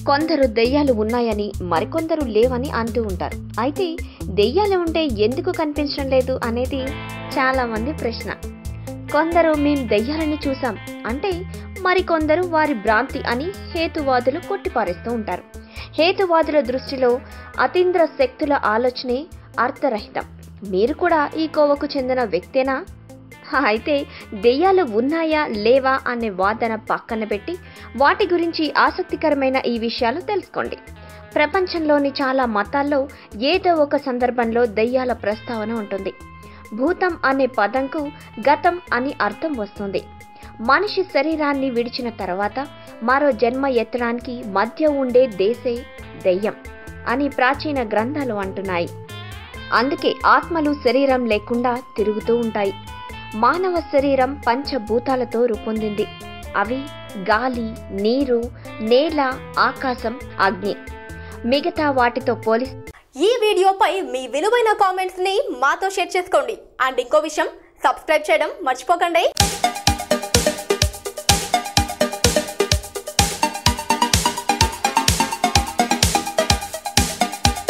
కొందరు దెయ్యాలు ఉన్నాయని మరికొందరు లేవని అంటూ ఉంటారు. అయితే దెయ్యాలు ఉంటే ఎందుకు కనిపించడం లేదు అనేది చాలా మంది ప్రశ్న. కొందరు మేం దెయ్యాలని చూసాం అంటే మరికొందరు వారి భ్రాంతి అని హేతువాదులు కొట్టిపారేస్తూ ఉంటారు. హేతువాదుల దృష్టిలో అతీంద్ర శక్తుల ఆలోచనే అర్థరహితం. మీరు కూడా ఈ కోవకు చెందిన వ్యక్తేనా? అయితే దెయ్యాలు ఉన్నాయా లేవా అనే వాదన పక్కన పెట్టి వాటి గురించి ఆసక్తికరమైన ఈ విషయాలు తెలుసుకోండి. ప్రపంచంలోని చాలా మతాల్లో ఏదో ఒక సందర్భంలో దెయ్యాల ప్రస్తావన ఉంటుంది. భూతం అనే పదంకు గతం అని అర్థం వస్తుంది. మనిషి శరీరాన్ని విడిచిన తర్వాత మరో జన్మ ఎత్తడానికి మధ్య ఉండే దేశే దెయ్యం అని ప్రాచీన గ్రంథాలు అంటున్నాయి. అందుకే ఆత్మలు శరీరం లేకుండా తిరుగుతూ ఉంటాయి. మానవ శరీరం పంచభూతాలతో రూపొందింది. అవి గాలి, నీరు, నేల, ఆకాశం, అగ్ని. మిగతా వాటితో పోలిస్తే ఈ వీడియోపై మీ విలువైన కామెంట్స్ ని మాతో షేర్ చేసుకోండి. అండ్ ఇంకో విషయం, సబ్స్క్రైబ్ చేయడం మర్చిపోకండి.